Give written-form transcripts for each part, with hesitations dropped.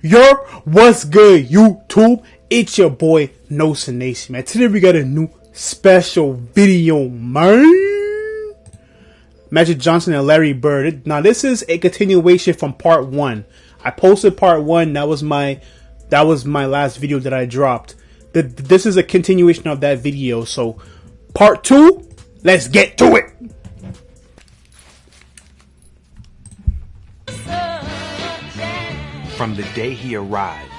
What's good, YouTube? It's your boy NosaaNation, man. Today we got a new special video, man. Magic Johnson and Larry Bird. Now this is a continuation from part 1. I posted part 1. That was my last video that I dropped. This is a continuation of that video. So part 2, let's get to it. From the day he arrived,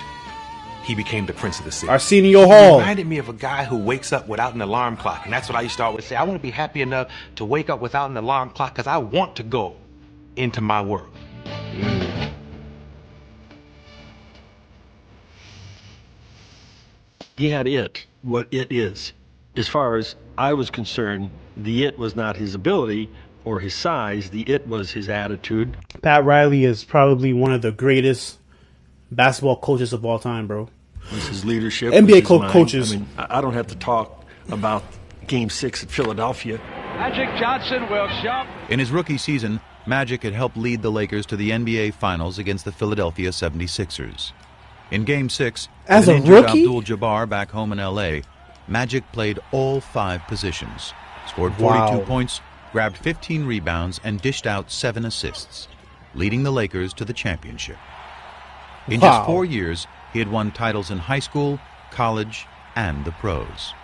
he became the Prince of the City. Arsenio Hall. He reminded me of a guy who wakes up without an alarm clock. And that's what I used to always say. I want to be happy enough to wake up without an alarm clock because I want to go into my world. He had it, what it is. As far as I was concerned, the it was not his ability or his size. The it was his attitude. Pat Riley is probably one of the greatest basketball coaches of all time, bro. It was his leadership. NBA coaches. I mean, I don't have to talk about Game 6 at Philadelphia. Magic Johnson will shove. In his rookie season, Magic had helped lead the Lakers to the NBA Finals against the Philadelphia 76ers. In Game 6, as with a an injured rookie, Abdul-Jabbar back home in LA, Magic played all 5 positions, scored 42 points, grabbed 15 rebounds, and dished out 7 assists, leading the Lakers to the championship. In just 4 years, he had won titles in high school, college, and the pros.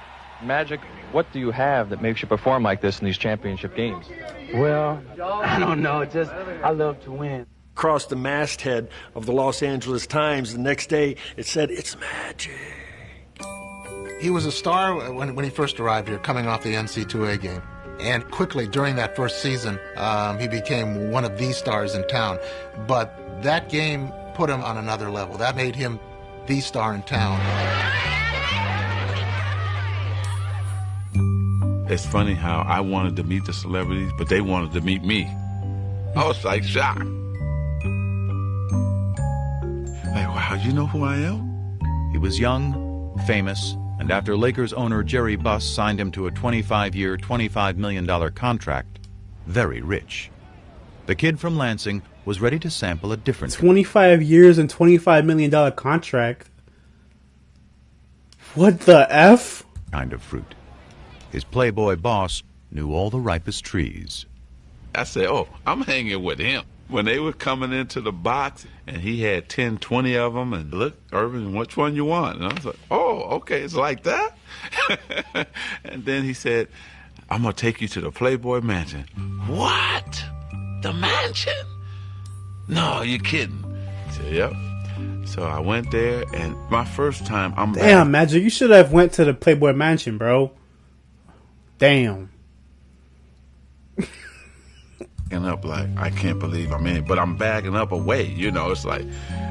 Magic, what do you have that makes you perform like this in these championship games? Well, I don't know. Just I love to win. Across the masthead of the Los Angeles Times the next day, it said, "It's Magic." He was a star when he first arrived here, coming off the NC2A game. And quickly, during that first season, he became one of the stars in town. But that game put him on another level. That made him the star in town. It's funny how I wanted to meet the celebrities, but they wanted to meet me. I was like shocked. Like, wow, you know who I am? He was young, famous, and after Lakers owner Jerry Buss signed him to a 25-year, $25 million contract, very rich. The kid from Lansing was ready to sample a different 25 years and $25 million contract. What the F? Kind of fruit. His playboy boss knew all the ripest trees. I said, oh, I'm hanging with him. When they were coming into the box and he had 10, 20 of them, and look, Irvin, which one you want? And I was like, oh, okay, it's like that? And then he said, I'm going to take you to the Playboy Mansion. What? The mansion? No, you're kidding. I said, yep. So I went there, and my first time, I'm Damn, Magic, you should have went to the Playboy Mansion, bro. Damn. Up like, I can't believe I'm in it, but I'm bagging up away. You know, it's like,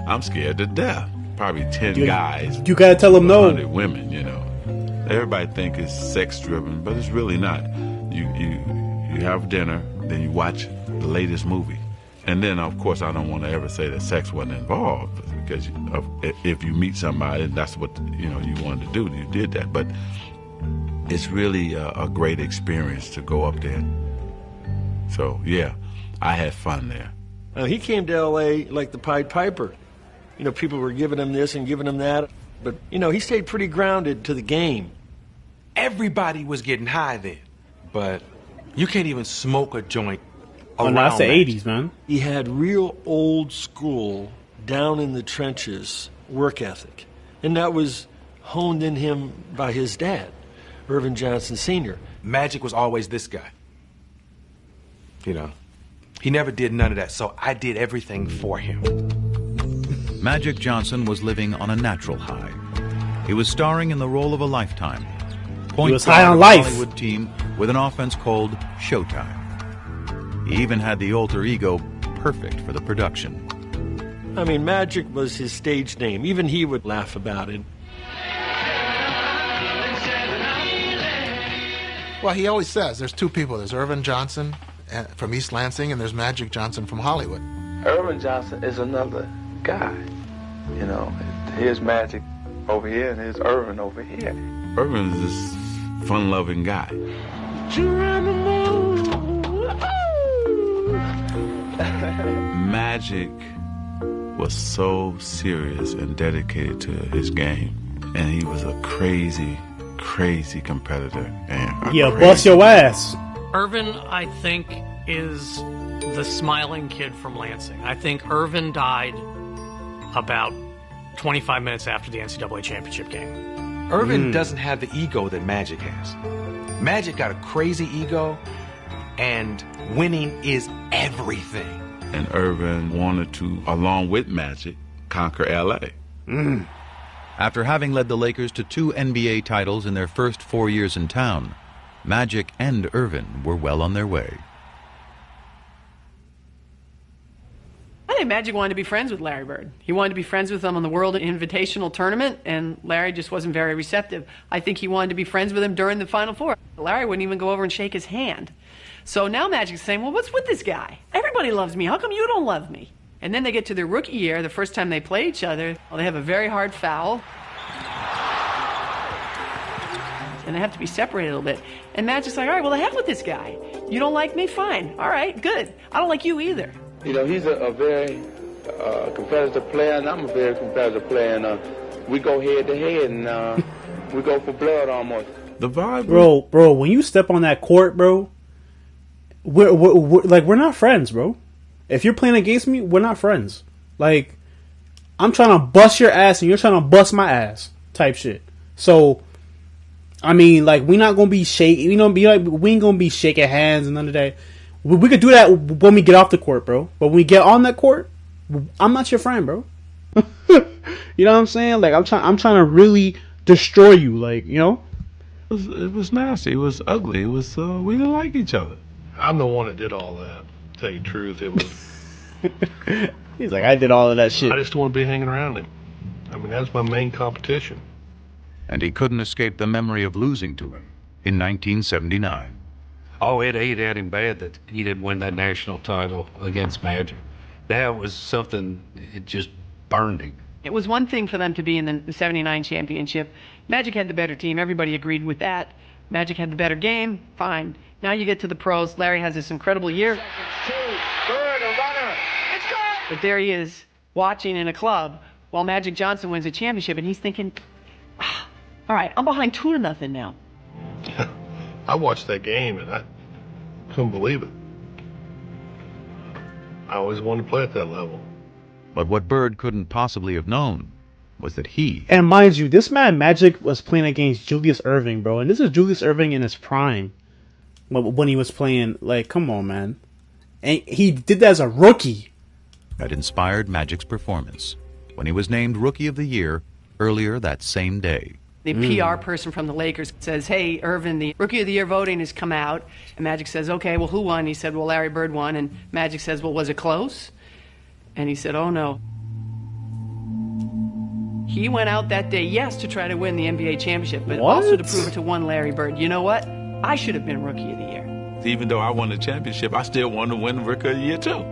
I'm scared to death. Probably 10 guys. You gotta tell them no. 100 women, you know. Everybody think it's sex-driven, but it's really not. You have dinner, then you watch the latest movie. And then, of course, I don't want to ever say that sex wasn't involved, because if you meet somebody, that's what, you know, you wanted to do, you did that. But it's really a great experience to go up there. So, yeah, I had fun there. He came to L.A. like the Pied Piper. You know, people were giving him this and giving him that. But, you know, he stayed pretty grounded to the game. Everybody was getting high then, but you can't even smoke a joint around that's the that. 80s, man. He had real old school, down in the trenches work ethic. And that was honed in him by his dad, Irvin Johnson Sr. Magic was always this guy. You know, he never did none of that, so I did everything for him. Magic Johnson was living on a natural high. He was starring in the role of a lifetime. He was high on life. Hollywood team with an offense called Showtime. He even had the alter ego perfect for the production. I mean, Magic was his stage name. Even he would laugh about it. Well, he always says there's 2 people. There's Irvin Johnson from East Lansing, and there's Magic Johnson from Hollywood. Irvin Johnson is another guy. You know, here's Magic over here and here's Irvin over here. Irvin is this fun-loving guy. Magic was so serious and dedicated to his game. And he was a crazy, crazy competitor. And yeah, bust your ass. Irvin, I think, is the smiling kid from Lansing. I think Irvin died about 25 minutes after the NCAA championship game. Irvin doesn't have the ego that Magic has. Magic got a crazy ego, and winning is everything. And Irvin wanted to, along with Magic, conquer L.A. After having led the Lakers to 2 NBA titles in their first 4 years in town, Magic and Irvin were well on their way. I think Magic wanted to be friends with Larry Bird. He wanted to be friends with him on the World Invitational Tournament, and Larry just wasn't very receptive. I think he wanted to be friends with him during the Final Four. Larry wouldn't even go over and shake his hand. So now Magic's saying, well, what's with this guy? Everybody loves me. How come you don't love me? And then they get to their rookie year, the first time they play each other. Well, they have a very hard foul. And they have to be separated a little bit. And Magic's like, all right, well, the heck with this guy. You don't like me? Fine. All right, good. I don't like you either. You know, he's a very competitive player, and I'm a very competitive player, and we go head to head, and we go for blood almost. The vibe, bro. When you step on that court, bro, we're not friends, bro. If you're playing against me, we're not friends. Like, I'm trying to bust your ass, and you're trying to bust my ass, type shit. So, I mean, like, we not gonna be shaking. We ain't gonna be shaking hands and none of that. We could do that when we get off the court, bro. But when we get on that court, I'm not your friend, bro. You know what I'm saying? Like, I'm trying to really destroy you, like, you know? It was nasty. It was ugly. It was, we didn't like each other. I'm the one that did all that. To tell you the truth, it was. He's like, I did all of that shit. I just don't want to be hanging around him. I mean, that's my main competition. And he couldn't escape the memory of losing to him in 1979. Oh, it ate at him bad that he didn't win that national title against Magic. That was something, it just burned him. It was one thing for them to be in the 79 championship. Magic had the better team. Everybody agreed with that. Magic had the better game. Fine. Now you get to the pros. Larry has this incredible year. But there he is, watching in a club while Magic Johnson wins a championship, and he's thinking, all right, I'm behind 2-0 now. I watched that game, and I couldn't believe it. I always wanted to play at that level. But what Bird couldn't possibly have known was that he... And mind you, this man Magic was playing against Julius Erving, bro. And this is Julius Erving in his prime. When he was playing, like, come on, man. And he did that as a rookie. That inspired Magic's performance when he was named Rookie of the Year earlier that same day. The PR person from the Lakers says, hey, Irvin, the Rookie of the Year voting has come out. And Magic says, okay, well, who won? He said, well, Larry Bird won. And Magic says, well, was it close? And he said, oh, no. He went out that day, yes, to try to win the NBA championship, but also to prove it to one Larry Bird. You know what? I should have been Rookie of the Year. Even though I won the championship, I still wanted to win Rookie of the Year, too.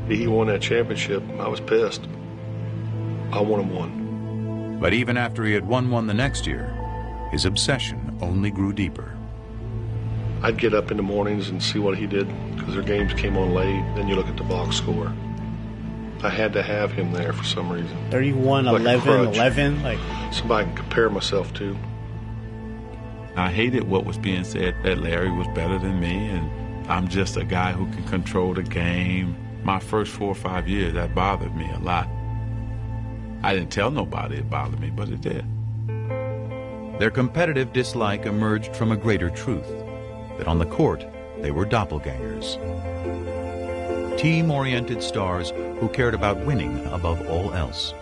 He won that championship. I was pissed. I want him one. But even after he had won one the next year, his obsession only grew deeper. I'd get up in the mornings and see what he did because their games came on late. Then you look at the box score. I had to have him there for some reason. 31, like 11, 11. Like somebody I can compare myself to. I hated what was being said that Larry was better than me and I'm just a guy who can control the game. My first 4 or 5 years, that bothered me a lot. I didn't tell nobody it bothered me, but it did. Their competitive dislike emerged from a greater truth, that on the court, they were doppelgangers. Team-oriented stars who cared about winning above all else.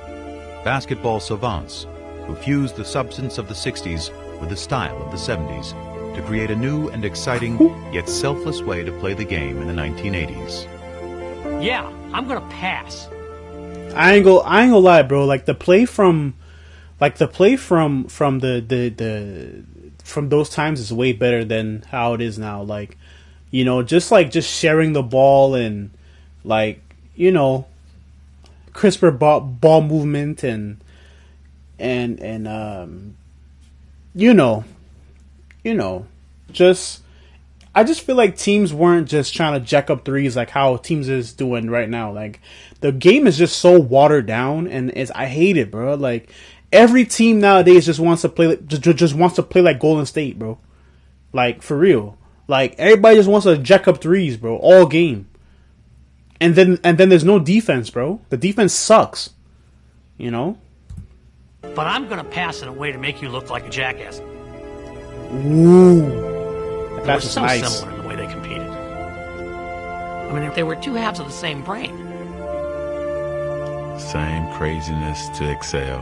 Basketball savants who fused the substance of the 60s with the style of the 70s to create a new and exciting, yet selfless way to play the game in the 1980s. Yeah, I'm gonna pass. I ain't gonna lie, bro. Like the play from from those times is way better than how it is now. Like, you know, just sharing the ball and like, you know, crisper ball movement and you know, just I just feel like teams weren't just trying to jack up threes like how teams is doing right now. Like the game is just so watered down, and I hate it, bro. Like every team nowadays just wants to play just wants to play like Golden State, bro. Like for real. Like everybody just wants to jack up threes, bro, all game. And then there's no defense, bro. The defense sucks. You know? But I'm going to pass in a way to make you look like a jackass. Ooh. They were so nice. similar in the way they competed. I mean, they were two halves of the same brain. Same craziness to excel.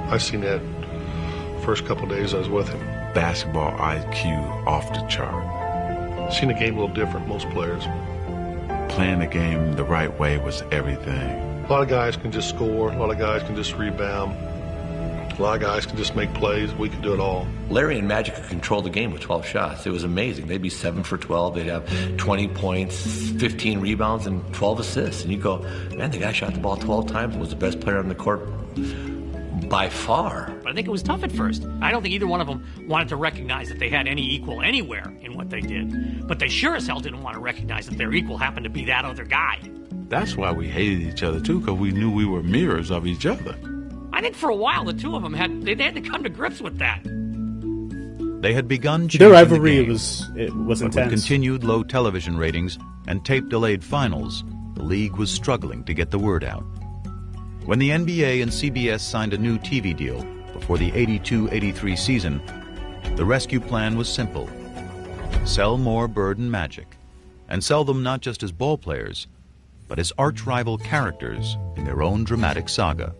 I seen that first couple days I was with him. Basketball IQ off the chart. Seen the game a little different, most players. Playing the game the right way was everything. A lot of guys can just score. A lot of guys can just rebound. A lot of guys can just make plays. We can do it all. Larry and Magic could control the game with 12 shots. It was amazing. They'd be 7 for 12. They'd have 20 points, 15 rebounds, and 12 assists. And you go, man, the guy shot the ball 12 times and was the best player on the court by far. But I think it was tough at first. I don't think either one of them wanted to recognize that they had any equal anywhere in what they did. But they sure as hell didn't want to recognize that their equal happened to be that other guy. That's why we hated each other, too, because we knew we were mirrors of each other. I think for a while the two of them had to come to grips with that. They had begun changing their rivalry the game, was but intense. with continued low television ratings and tape-delayed finals, the league was struggling to get the word out. When the NBA and CBS signed a new TV deal before the 82-83 season, the rescue plan was simple. Sell more Bird and Magic, and sell them not just as ball players, but as arch-rival characters in their own dramatic saga.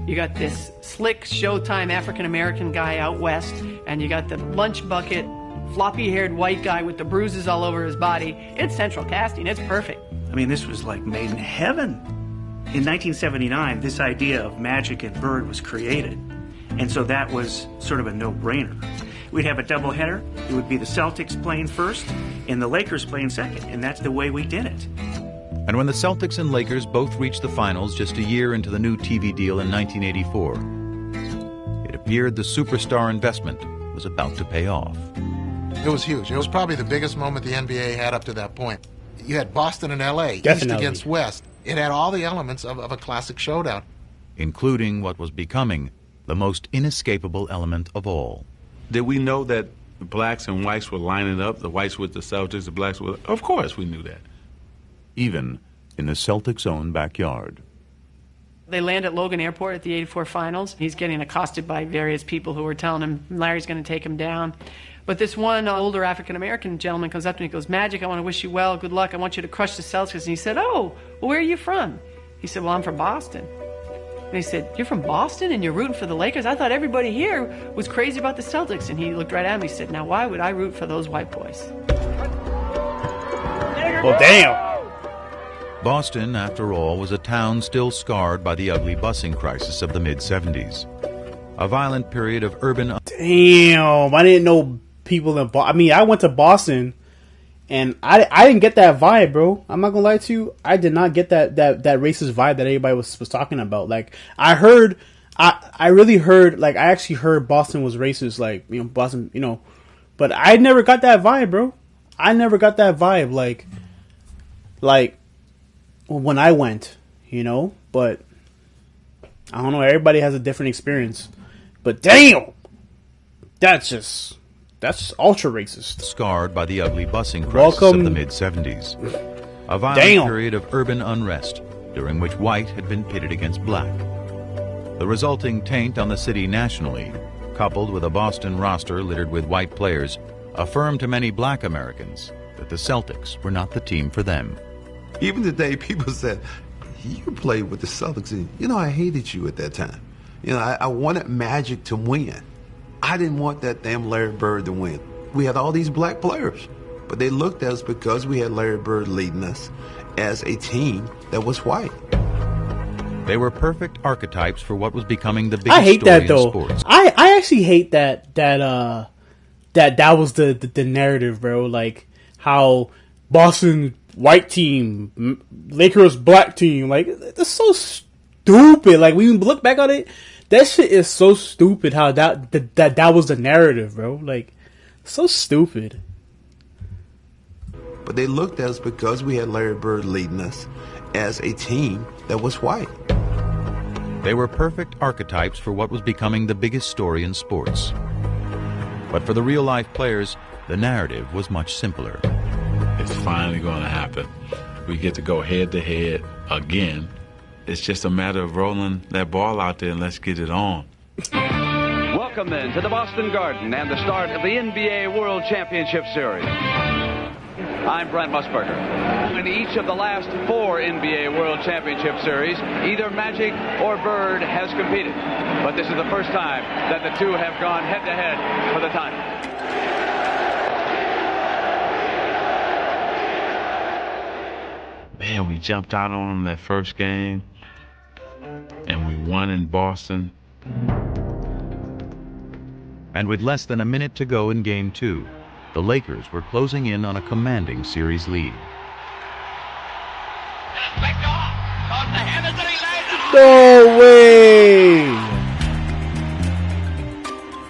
You got this slick Showtime African-American guy out west, and you got the lunch bucket, floppy-haired white guy with the bruises all over his body. It's central casting. It's perfect. I mean, this was like made in heaven. In 1979, this idea of Magic and Bird was created, and so that was sort of a no-brainer. We'd have a doubleheader. It would be the Celtics playing first and the Lakers playing second, and that's the way we did it. And when the Celtics and Lakers both reached the finals just a year into the new TV deal in 1984, it appeared the superstar investment was about to pay off. It was huge. It was probably the biggest moment the NBA had up to that point. You had Boston and LA, Definitely. East against West. It had all the elements of a classic showdown. Including what was becoming the most inescapable element of all. Did we know that the blacks and whites were lining up, the whites with the Celtics, the blacks with... Of course we knew that. Even in the Celtics' own backyard. They land at Logan Airport at the 84 finals. He's getting accosted by various people who are telling him Larry's going to take him down. But this one older African-American gentleman comes up to me and goes, Magic, I want to wish you well. Good luck. I want you to crush the Celtics. And he said, oh, well, where are you from? He said, well, I'm from Boston. And he said, you're from Boston and you're rooting for the Lakers? I thought everybody here was crazy about the Celtics. And he looked right at me and said, now why would I root for those white boys? Well, damn. Boston, after all, was a town still scarred by the ugly busing crisis of the mid-'70s. A violent period of urban... Damn, I didn't know people in Boston. I mean, I went to Boston, and I didn't get that vibe, bro. I'm not gonna lie to you. I did not get that racist vibe that everybody was talking about. Like, I really heard, like, I actually heard Boston was racist, like, you know, Boston, you know. But I never got that vibe, bro. I never got that vibe, like when I went, you know. But I don't know. Everybody has a different experience. But damn, that's ultra racist. Scarred by the ugly busing crisis of the mid-'70s. A violent period of urban unrest during which white had been pitted against black. The resulting taint on the city nationally, coupled with a Boston roster littered with white players, affirmed to many black Americans that the Celtics were not the team for them. Even today, people said, you played with the Celtics, and, you know, I hated you at that time. You know, I wanted Magic to win. I didn't want that damn Larry Bird to win. We had all these black players, but they looked at us because we had Larry Bird leading us as a team that was white. They were perfect archetypes for what was becoming the biggest I hate story that, though. in sports. I actually hate that was the narrative, bro. Like, how Boston white team, Lakers black team, like, that's so stupid. Like, when you look back on it, that shit is so stupid how that was the narrative, bro. Like, So stupid. But they looked at us because we had Larry Bird leading us as a team that was white. They were perfect archetypes for what was becoming the biggest story in sports. But for the real-life players, the narrative was much simpler. It's finally going to happen. We get to go head-to-head again. It's just a matter of rolling that ball out there and let's get it on. Welcome then to the Boston Garden and the start of the NBA World Championship Series. I'm Brent Musburger. In each of the last 4 NBA World Championship Series, either Magic or Bird has competed. But this is the first time that the two have gone head-to-head for the title. Man, we jumped out on them that first game, and we won in Boston. And with less than a minute to go in Game 2, the Lakers were closing in on a commanding series lead. No way!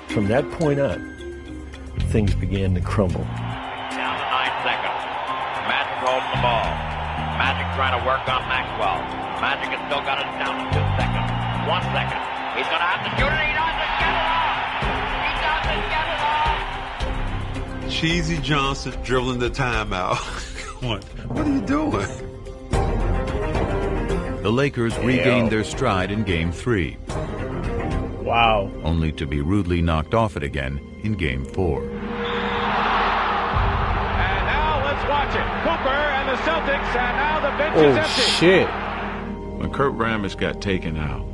From that point on, things began to crumble. Down to 9 seconds. Magic holds the ball. Magic trying to work on Maxwell. Magic has still got it down to 2 seconds. 1 second. He's going to have to shoot it. He doesn't get it off. He doesn't get it off. Cheesy Johnson dribbling the timeout. What are you doing? The Lakers regained their stride in Game 3. Wow. Only to be rudely knocked off it again in Game 4. And now let's watch it. Cooper and the Celtics, and now the bench is empty. Oh, shit. When Kurt Rambis got taken out,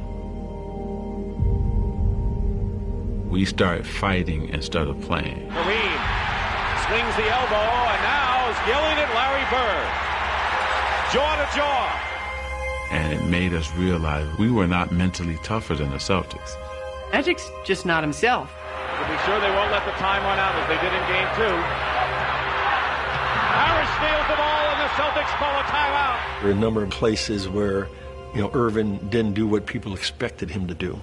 we started fighting instead of playing. Kareem swings the elbow, and now is yelling at Larry Bird. Jaw to jaw. And it made us realize we were not mentally tougher than the Celtics. Magic's just not himself. To be sure they won't let the time run out as they did in Game 2. Harris steals the ball, and the Celtics call a timeout. There were a number of places where, Irvin didn't do what people expected him to do.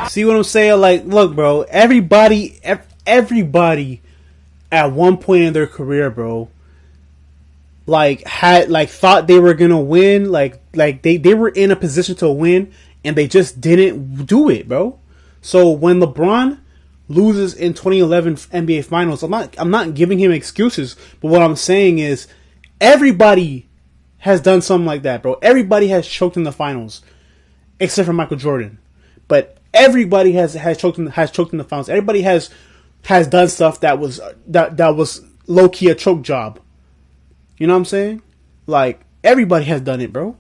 See what I'm saying? Like, look, bro. Everybody at one point in their career, bro, thought they were gonna win. Like they were in a position to win, and they just didn't do it, bro. So when LeBron loses in 2011 NBA Finals, I'm not giving him excuses, but what I'm saying is everybody has done something like that, bro. Everybody has choked in the finals, except for Michael Jordan. But everybody has choked in the finals. Everybody has done stuff that was low key a choke job. You know what I'm saying? Like, everybody has done it, bro.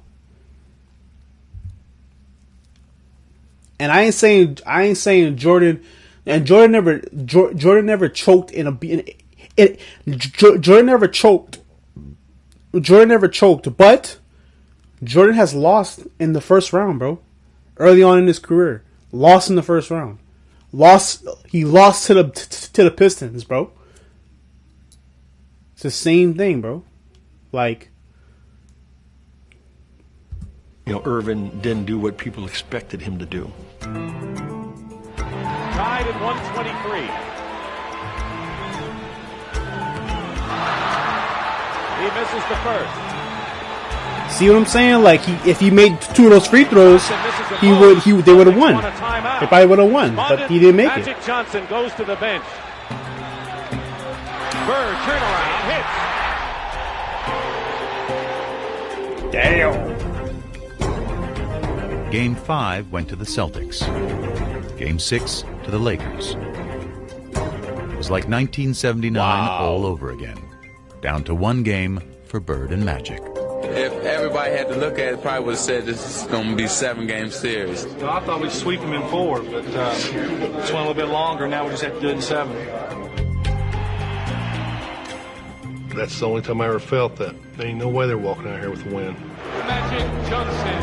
And I ain't saying Jordan, and Jordan never choked Jordan never choked, but Jordan has lost in the first round, bro. Early on in his career, lost in the first round. He lost to the Pistons, bro. It's the same thing, bro. Like, Irvin didn't do what people expected him to do. Tied at 123. He misses the first. See what I'm saying? Like, if he made 2 of those free throws, they would have won. They probably would have won, but he didn't make it. Magic Johnson goes to the bench. Bird turnaround hits. Damn. Game 5 went to the Celtics. Game 6 to the Lakers. It was like 1979 all over again. Down to 1 game for Bird and Magic. If everybody had to look at it, probably would have said this is going to be 7-game series. I thought we'd sweep them in 4, but it's went a little bit longer. Now we just have to do it in 7. That's the only time I ever felt that. There ain't no way they're walking out here with a win. Magic Johnson.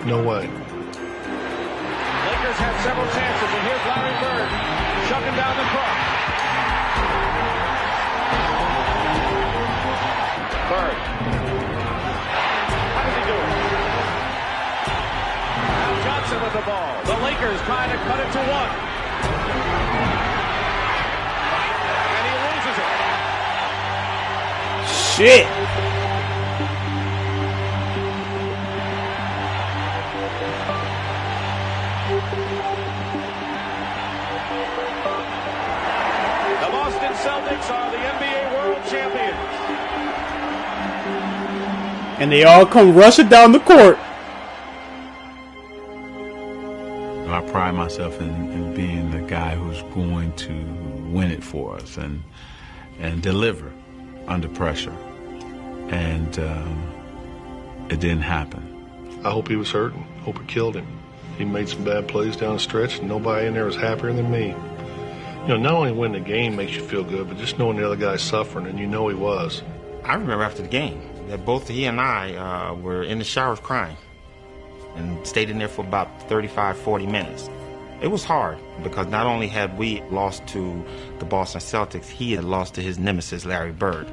No way. Lakers have several chances, and here's Larry Bird shucking down the court. Bird. How does he do it? Now Johnson with the ball. The Lakers trying to cut it to 1. shit. The Boston Celtics are the NBA World Champions. And they all come rushing down the court. I pride myself in being the guy who's going to win it for us and deliver under pressure. And it didn't happen. I hope he was hurting. Hope it killed him. He made some bad plays down the stretch, and nobody in there was happier than me. You know, not only winning the game makes you feel good, but just knowing the other guy's suffering, and you know he was. I remember after the game that both he and I were in the showers crying and stayed in there for about 35, 40 minutes. It was hard because not only had we lost to the Boston Celtics, he had lost to his nemesis, Larry Bird.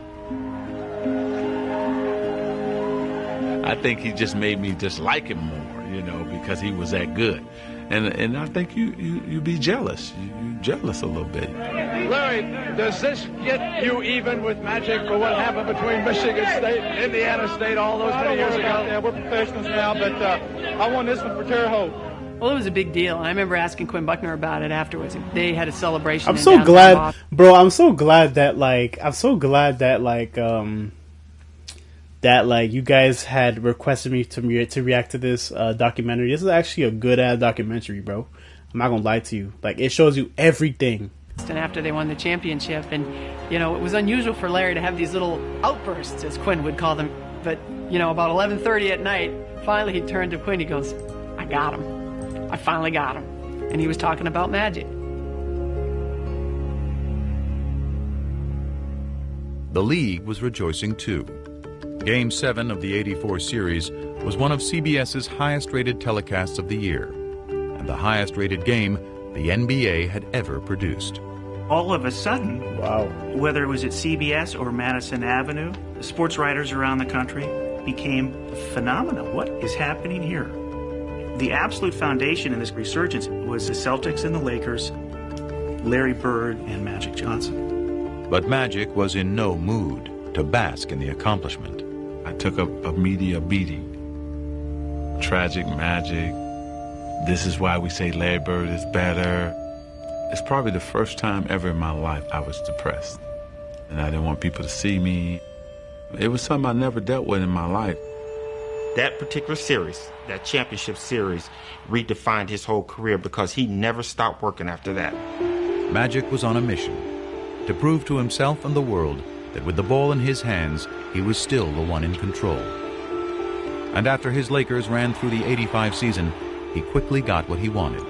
I think he just made me dislike him more, you know, because he was that good. And I think you be jealous. You jealous a little bit. Larry, does this get you even with Magic for what happened between Michigan State and Indiana State all those many years ago? Yeah, we're professionals now, but I won this one for Terre Haute. Well, it was a big deal. I remember asking Quinn Buckner about it afterwards. They had a celebration. I'm so glad, bro. I'm so glad that you guys had requested me to react to this documentary. This is actually a good ass documentary, bro. I'm not gonna lie to you. Like, it shows you everything. And after they won the championship, and you know, it was unusual for Larry to have these little outbursts, as Quinn would call them. But you know, about 11:30 at night, finally he turned to Quinn. He goes, "I got him. I finally got him." And he was talking about Magic. The league was rejoicing too. Game 7 of the '84 series was one of CBS's highest-rated telecasts of the year, and the highest-rated game the NBA had ever produced. All of a sudden, wow, whether it was at CBS or Madison Avenue, the sports writers around the country became a phenomenon. What is happening here? The absolute foundation in this resurgence was the Celtics and the Lakers, Larry Bird and Magic Johnson. But Magic was in no mood to bask in the accomplishment. I took a media beating. Tragic Magic. This is why we say Larry Bird is better. It's probably the first time ever in my life I was depressed. And I didn't want people to see me. It was something I never dealt with in my life. That particular series, that championship series, redefined his whole career because he never stopped working after that. Magic was on a mission to prove to himself and the world that with the ball in his hands, he was still the one in control. And after his Lakers ran through the '85 season, he quickly got what he wanted.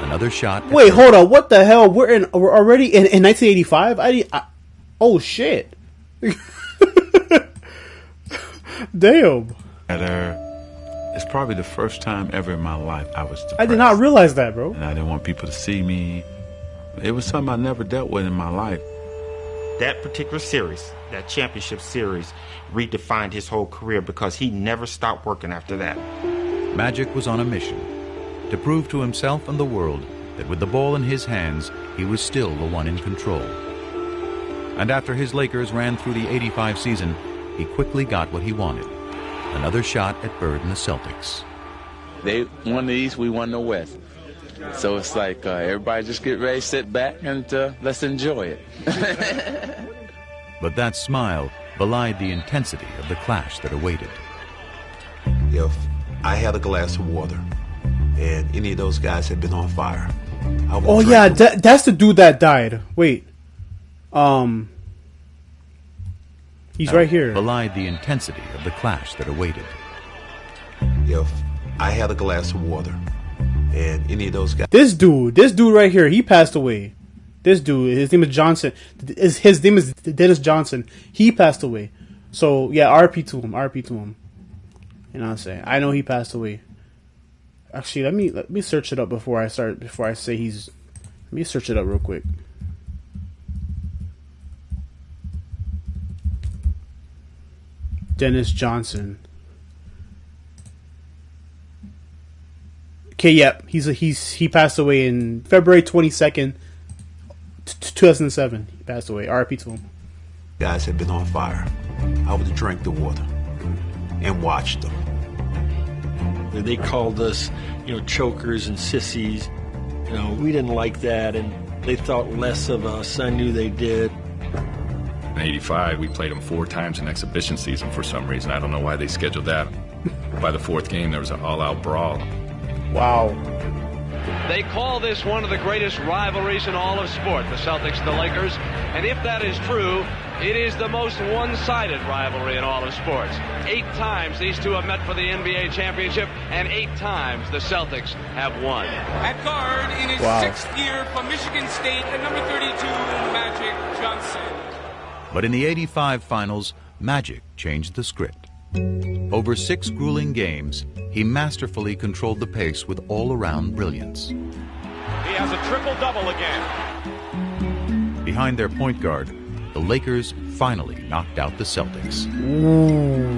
Another shot. Wait, hold on. What the hell? We're already in 1985? Oh, shit. Damn. It's probably the first time ever in my life I was depressed. I did not realize that, bro. And I didn't want people to see me. It was something I never dealt with in my life. That particular series, that championship series, redefined his whole career because he never stopped working after that. Magic was on a mission to prove to himself and the world that with the ball in his hands, he was still the one in control. And after his Lakers ran through the '85 season, he quickly got what he wanted. Another shot at Bird and the Celtics. They won the East, we won the West. So it's like everybody just get ready, sit back, and let's enjoy it. But that smile belied the intensity of the clash that awaited. If I had a glass of water and any of those guys had been on fire, I would Oh yeah, that's the dude that died. Wait, he's right here. Belied the intensity of the clash that awaited. If I had a glass of water and any of those guys. This dude right here, he passed away. This dude, his name is Johnson. His name is Dennis Johnson. He passed away. So yeah, RP to him. RP to him. You know what I'm saying? I know he passed away. Actually, let me search it up before I say he's. Let me search it up real quick. Dennis Johnson. Okay, yep. He passed away in February 22nd, 2007. He passed away. RIP to him. Guys had been on fire. I would drink the water and watch them. They called us, chokers and sissies. We didn't like that, and they thought less of us. I knew they did. In '85, we played them 4 times in exhibition season for some reason. I don't know why they scheduled that. By the 4th game, there was an all-out brawl. Wow. They call this one of the greatest rivalries in all of sport, the Celtics and the Lakers. And if that is true, it is the most one-sided rivalry in all of sports. 8 times these two have met for the NBA championship, and 8 times the Celtics have won. At guard, in his 6th year from Michigan State, at number 32, Magic Johnson. But in the '85 finals, Magic changed the script. Over 6 grueling games, he masterfully controlled the pace with all-around brilliance. He has a triple-double again. Behind their point guard, the Lakers finally knocked out the Celtics,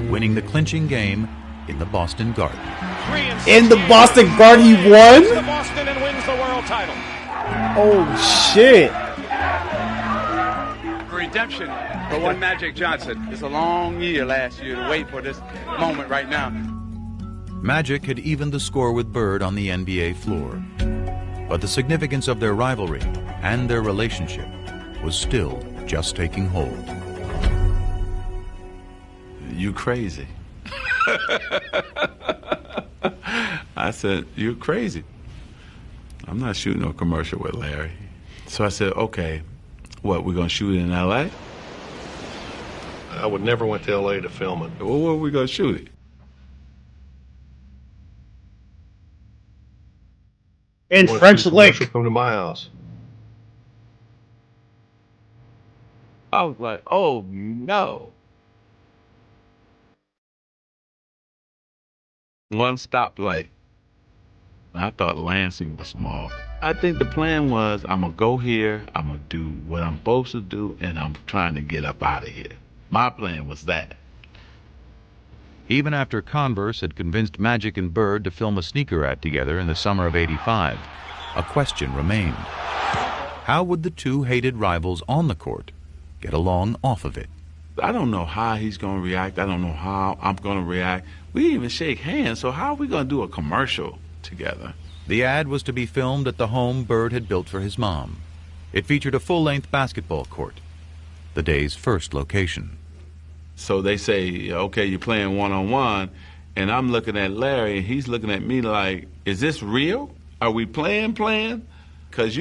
winning the clinching game in the Boston Garden. In the Boston Garden, he won? The Boston and wins the world title. Oh, shit. Redemption for one Magic Johnson. It's a long year last year to wait for this moment right now. Magic had evened the score with Bird on the NBA floor. But the significance of their rivalry and their relationship was still just taking hold. You crazy. I said, you're crazy. I'm not shooting no commercial with Larry. So I said, okay, what, we're going to shoot it in L.A.? I would never went to L.A. to film it. Well, where are we going to shoot it? In French Lick. Come to my house. I was like, oh, no. One stoplight. I thought Lansing was small. I think the plan was, I'm going to go here, I'm going to do what I'm supposed to do, and I'm trying to get up out of here. My plan was that. Even after Converse had convinced Magic and Bird to film a sneaker ad together in the summer of '85, a question remained. How would the two hated rivals on the court get along off of it? I don't know how he's going to react. I don't know how I'm going to react. We didn't even shake hands, so how are we going to do a commercial together? The ad was to be filmed at the home Bird had built for his mom. It featured a full-length basketball court, the day's first location. So they say, okay, you're playing one-on-one, and I'm looking at Larry, and he's looking at me like, is this real? Are we playing? Because,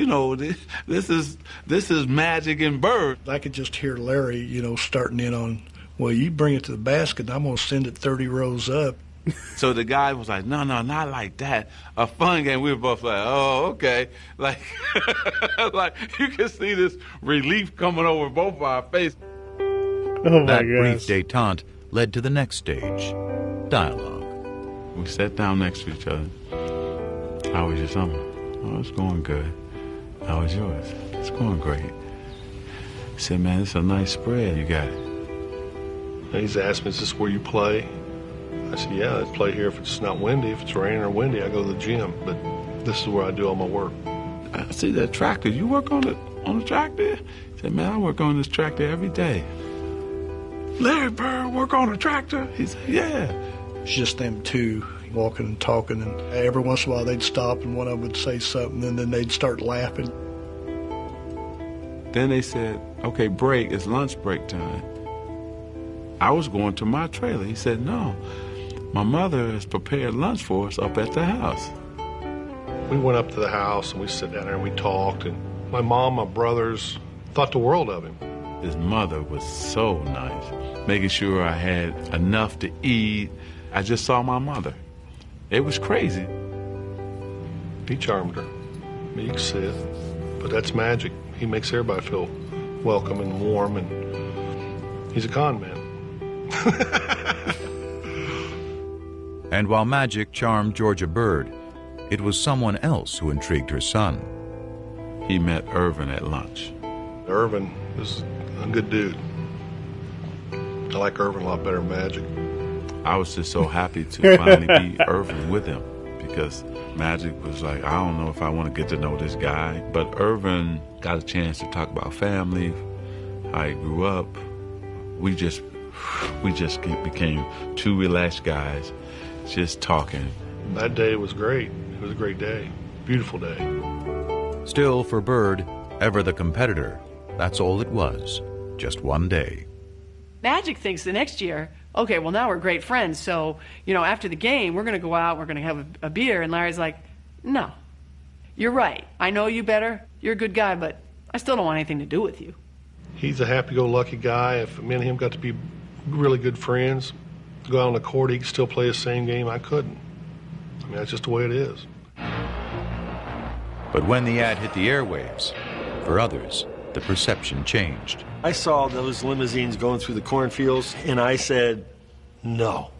this is Magic and Bird. I could just hear Larry, starting in on, well, you bring it to the basket, and I'm going to send it 30 rows up. So the guy was like, no, not like that. A fun game. We were both like, oh, okay. Like, like you can see this relief coming over both of our faces. That brief détente led to the next stage, dialogue. We sat down next to each other. How was your summer? Oh, it's going good. How was yours? It's going great. He said, man, it's a nice spread you got. And he's asked me, is this where you play? I said, yeah, I play here if it's not windy. If it's raining or windy, I go to the gym. But this is where I do all my work. I see that tractor. You work on the tractor? He said, man, I work on this tractor every day. Larry Bird work on a tractor? He said, yeah. It's just them two walking and talking, and every once in a while they'd stop and one of them would say something, and then they'd start laughing. Then they said, okay, break, it's lunch break time. I was going to my trailer. He said, no, my mother has prepared lunch for us up at the house. We went up to the house and we sat down there and we talked, and my mom, my brothers thought the world of him. His mother was so nice, making sure I had enough to eat. I just saw my mother. It was crazy. He charmed her. Meek said, but that's Magic. He makes everybody feel welcome and warm, and he's a con man. And while Magic charmed Georgia Bird, it was someone else who intrigued her son. He met Irvin at lunch. Irvin is a good dude. I like Irvin a lot better than Magic. I was just so happy to finally be Irvin with him, because Magic was like, I don't know if I want to get to know this guy. But Irvin got a chance to talk about family, how he grew up. We just we just became two relaxed guys, just talking. That day was great. It was a great day. Beautiful day. Still, for Bird, ever the competitor, that's all it was. Just one day. Magic thinks the next year, okay, well, now we're great friends, so, after the game, we're going to go out, we're going to have a beer, and Larry's like, no, you're right. I know you better. You're a good guy, but I still don't want anything to do with you. He's a happy-go-lucky guy. If me and him got to be really good friends, go out on the court, he could still play the same game. I couldn't. I mean, that's just the way it is. But when the ad hit the airwaves, for others, the perception changed. I saw those limousines going through the cornfields, and I said, no.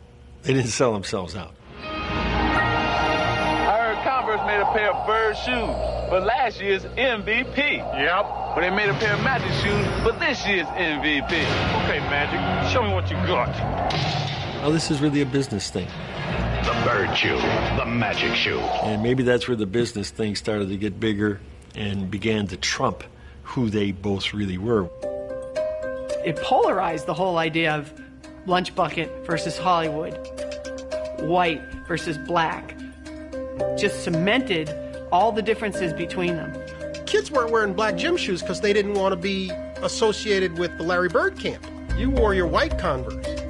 They didn't sell themselves out. I heard Converse made a pair of Bird shoes for last year's MVP. Yep. But they made a pair of Magic shoes for this year's MVP. Okay, Magic, show me what you got. Oh, this is really a business thing. The Bird shoe, the Magic shoe. And maybe that's where the business thing started to get bigger and began to trump who they both really were. It polarized the whole idea of lunch bucket versus Hollywood, white versus black. Just cemented all the differences between them. Kids weren't wearing black gym shoes because they didn't want to be associated with the Larry Bird camp. You wore your white Converse.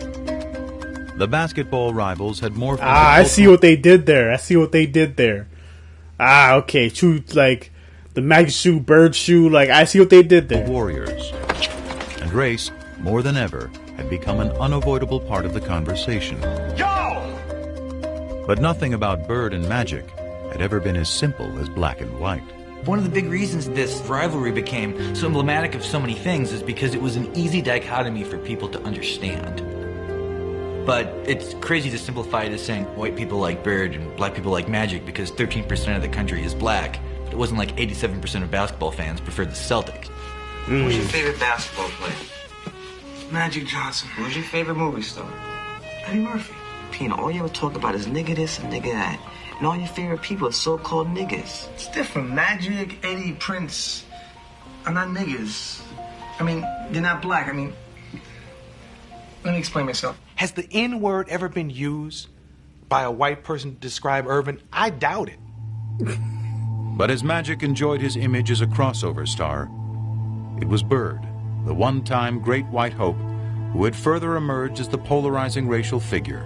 The basketball rivals had more. I see what they did there. Okay. True, like the Magic shoe, Bird shoe. Like, I see what they did there. Warriors. And race, more than ever, had become an unavoidable part of the conversation. Yo! But nothing about Bird and Magic had ever been as simple as black and white. One of the big reasons this rivalry became so emblematic of so many things is because it was an easy dichotomy for people to understand. But it's crazy to simplify it as saying white people like Bird and black people like Magic because 13% of the country is black. But it wasn't like 87% of basketball fans preferred the Celtics. Who's your favorite basketball player? Magic Johnson. Who's your favorite movie star? Eddie Murphy. Pina, all you ever talk about is nigga this and nigga that. And all your favorite people are so-called niggas. It's different. Magic, Eddie, Prince are not niggas. I mean, they're not black. I mean, let me explain myself. Has the N-word ever been used by a white person to describe Irvin? I doubt it. But as Magic enjoyed his image as a crossover star, it was Bird, the one-time great white hope, who had further emerged as the polarizing racial figure,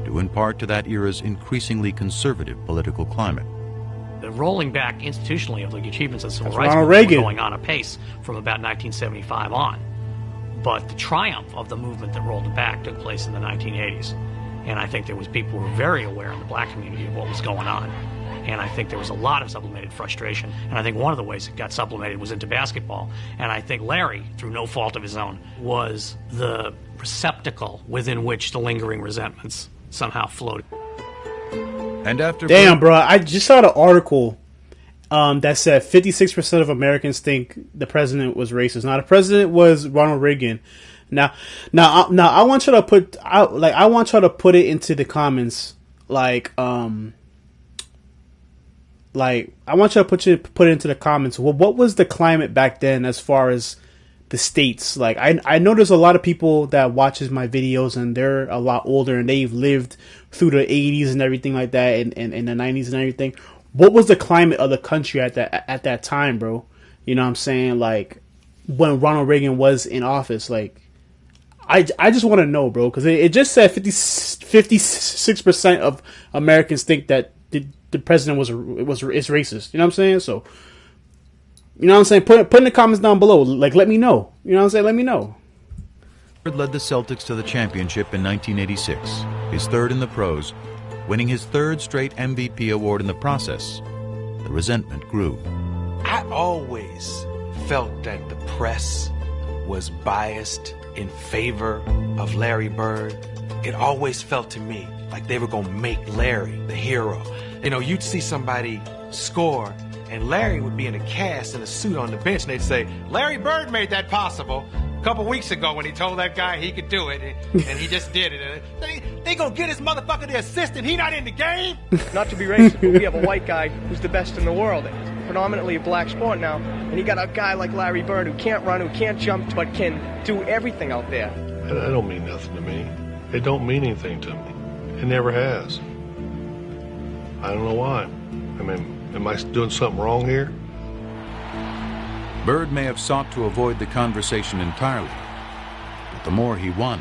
due in part to that era's increasingly conservative political climate. The rolling back institutionally of the achievements of the civil That's rights Ronald movement Reagan. were going on apace from about 1975 on. But the triumph of the movement that rolled it back took place in the 1980s. And I think there was people who were very aware in the black community of what was going on. And I think there was a lot of sublimated frustration. And I think one of the ways it got sublimated was into basketball. And I think Larry, through no fault of his own, was the receptacle within which the lingering resentments somehow floated. And after Damn, bro, I just saw the article that said 56% of Americans think the president was racist. Now, the president was Ronald Reagan. Now, I want you to put it into the comments, I want you to put it into the comments. Well, what was the climate back then as far as the states? Like, I know there's a lot of people that watches my videos and they're a lot older and they've lived through the 80s and everything like that and the 90s and everything. What was the climate of the country at that time, bro? You know what I'm saying? Like, when Ronald Reagan was in office, like, I just want to know, bro, because it just said 56% of Americans think that the president is racist. You know what I'm saying? So, you know what I'm saying? Put in the comments down below. Like, let me know. You know what I'm saying? Let me know. Bird led the Celtics to the championship in 1986, his third in the pros, winning his third straight MVP award in the process. The resentment grew. I always felt that the press was biased in favor of Larry Bird. It always felt to me like they were going to make Larry the hero. You know, you'd see somebody score, and Larry would be in a cast in a suit on the bench, and they'd say, Larry Bird made that possible a couple weeks ago when he told that guy he could do it, and he just did it. They gonna get his motherfucker the assist, and he not in the game? Not to be racist, but we have a white guy who's the best in the world. It's predominantly a black sport now, and you got a guy like Larry Bird who can't run, who can't jump, but can do everything out there. That don't mean nothing to me. It don't mean anything to me. It never has. I don't know why. I mean, am I doing something wrong here? Bird may have sought to avoid the conversation entirely, but the more he won,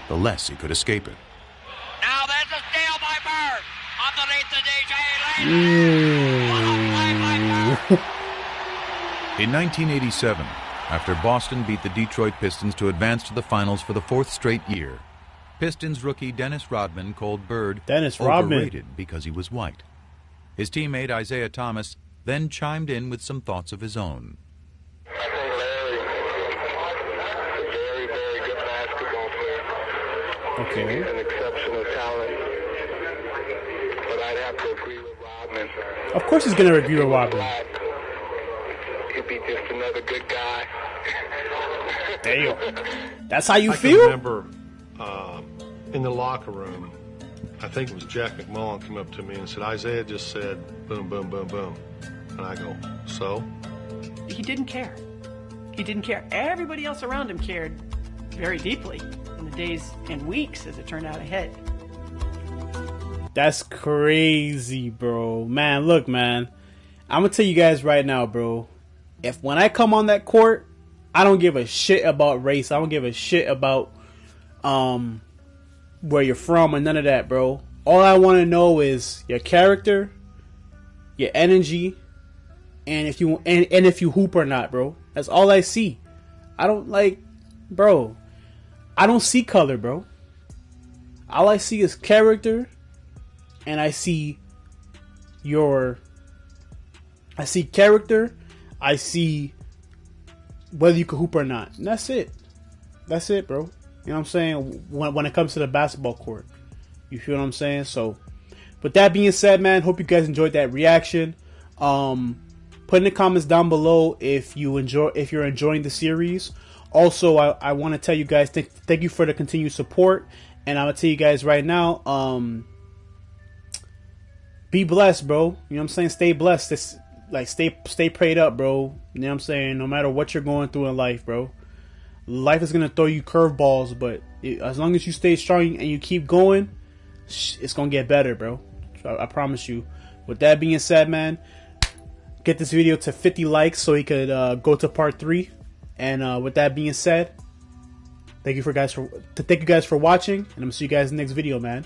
the less he could escape it. Now there's a steal by Bird. Underneath the DJ. In 1987, after Boston beat the Detroit Pistons to advance to the finals for the 4th straight year, Pistons rookie Dennis Rodman called Bird overrated because he was white. His teammate Isaiah Thomas then chimed in with some thoughts of his own. Okay. He's an exceptional talent, but I'd have to agree with Rodman. Of course he's going to agree with Rodman. He'd be just another good guy. Damn. That's how you I feel? can remember in the locker room, I think it was Jack McMullen came up to me and said, Isaiah just said, boom, boom, boom, boom. And I go, so? He didn't care. He didn't care. Everybody else around him cared very deeply in the days and weeks as it turned out ahead. That's crazy, bro. Man, look, man. I'm going to tell you guys right now, bro. If when I come on that court, I don't give a shit about race. I don't give a shit about where you're from or none of that, bro. All I want to know is your character, your energy, and if you and if you hoop or not, bro. That's all I see. I don't bro. I don't see color, bro. All I see is character, and I see character. I see whether you can hoop or not. And that's it. That's it, bro. You know what I'm saying? When it comes to the basketball court. You feel what I'm saying? So, with that being said, man, hope you guys enjoyed that reaction. Put in the comments down below if you're enjoying the series. Also, I want to tell you guys thank you for the continued support. And I'm going to tell you guys right now, be blessed, bro. You know what I'm saying? Stay blessed. Stay prayed up, bro. You know what I'm saying? No matter what you're going through in life, bro. Life is going to throw you curveballs, but as long as you stay strong and you keep going, it's going to get better, bro. I promise you. With that being said, man, get this video to 50 likes so he could go to part 3. And with that being said, thank you guys for watching, and I'm going to see you guys in the next video, man.